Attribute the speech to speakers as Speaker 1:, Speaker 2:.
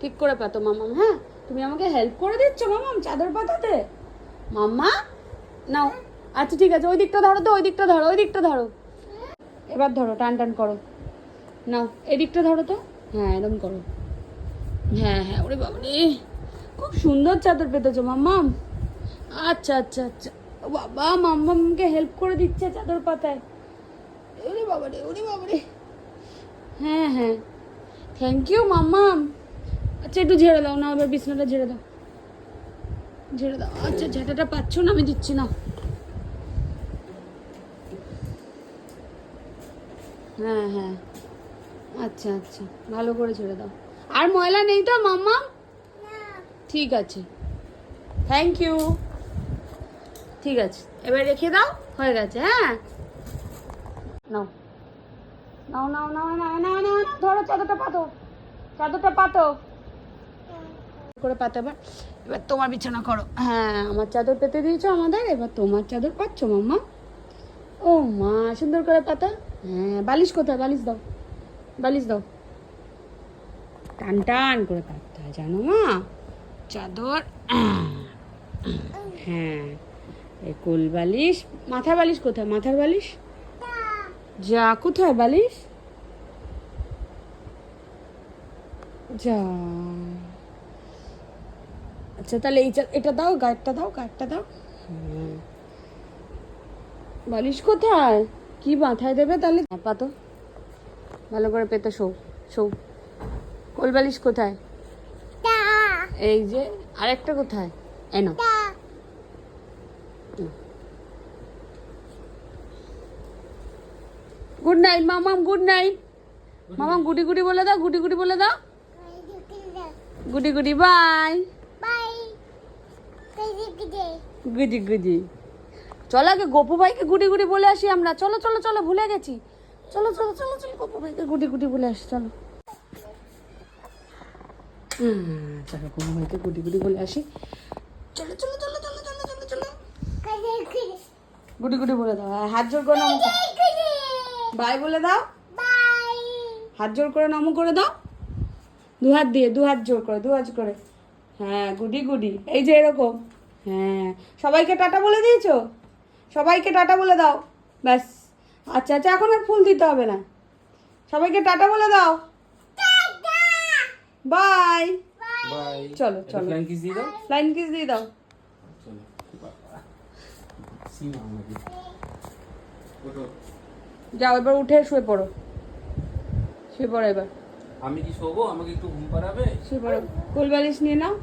Speaker 1: ঠিক করে পাতো মামাম। হ্যাঁ, তুমি আমাকে হেল্প করে দিচ্ছ মামাম চাদর পাতাতে। মাম্মা নাও। আচ্ছা ঠিক আছে, ওই দিকটা ধরো তো, ওই দিকটা ধরো, ওই দিকটা ধরো। এবার ধরো, টান টান করো। নাও এই দিকটা ধরো তো। হ্যাঁ এরকম করো। হ্যাঁ হ্যাঁ, ওরে বাবারে খুব সুন্দর চাদর পেতেছো মাম্মাম। আচ্ছা আচ্ছা আচ্ছা, ও বাবা মাম্মামকে হেল্প করে দিচ্ছে চাদর পাতায়। ওরে বাবারে, ওরে বাবারে। হ্যাঁ হ্যাঁ, থ্যাংক ইউ মাম্মাম। আচ্ছা একটু ঝেড়ে দাও না, এবার বিছানাটা ঝেড়ে দাও, ঝেড়ে দাও। আচ্ছা ঝেঁটাটা পাচ্ছ না, আমি দিচ্ছি না। হ্যাঁ হ্যাঁ, আচ্ছা আচ্ছা, ভালো করে ঝেড়ে দাও। আর ময়লা নেই তো মাম্মা? ঠিক আছে, থ্যাংক ইউ। ঠিক আছে, এবার রেখে দাও, হয়ে গেছে। হ্যাঁ নাও নাও নাও নাও নাও নাও নাও, ধরো চাদরটা পাতো, চাদরটা পাতো করে পাতো। এবার এবার তোমার বিছানা করো। হ্যাঁ, আমার চাদর পেতে দিয়েছো আমাদের, এবার তোমার চাদর পাচ্ছ মাম্মা। ও মা, সুন্দর করে পাতা। হ্যাঁ, বালিশ কোথায়? বালিশ দাও, বালিশ দাও। টান টান করে পাততে হয় জানো মা চাদর। হ্যাঁ, এই কোল বালিশ। মাথার বালিশ কোথায়? মাথার বালিশ যা, কোথায় বালিশ যা। আচ্ছা তাহলে এটা দাও, গায়েরটা দাও, গায়েরটা দাও। হ্যাঁ, বালিশ কোথায়? কি মাথায় দেবে তাহলে? পাতো, ভালো করে পেতে শো শো। কোল বালিশ কোথায়? এই যে, আরেকটা কোথায়? এনো। গুড নাইট মামাম, গুড নাইট মামাম। গুডি গুডি বলে দাও, গুডি গুডি বলে দাও। গুডি গুডি বাই। গুডি গুডি। চলো আগে গপু ভাইকে গুডি গুডি বলে আসি আমরা। চলো চলো চলো, ভুলে গেছি। চলো চলো চলো চলো, গপু ভাইকে গুডি গুডি বলে আসি চলো। চলো গপু ভাইকে গুডি গুডি বলে আসি। চলো চলো চলো চলো চলো চলো চলো। গুডি গুডি বলে দাও। হাত জোর করে নমো। বাই বলে দাও। হাত জোর করে নমো করে দাও। দু হাত দিয়ে, দু হাত জোর করে, দু হাত করে। হ্যাঁ, গুডি গুডি, এই যে এরকম। হ্যাঁ, সবাইকে টাটা বলে দিয়েছো? সবাইকে টাটা বলে দাও, ব্যাস। আচ্ছা আচ্ছা, এখন আর ফুল দিতে হবে না। সবাইকে টাটা বলে দাও, বাই। চলো চলো,
Speaker 2: ফ্লাইং কিস দিয়ে দাও।
Speaker 1: লাইন কিস দিয়ে দাও।
Speaker 2: চলো সিমা আমাকে ওঠো।
Speaker 1: যাও এবার উঠে শুয়ে পড়ো, শুয়ে পড়ো এবার।
Speaker 2: আমি কি শোবো? আমাকে একটু ঘুম পাড়াবে?
Speaker 1: শুয়ে পড়ো, কোল বালিশ নিয়ে নাও।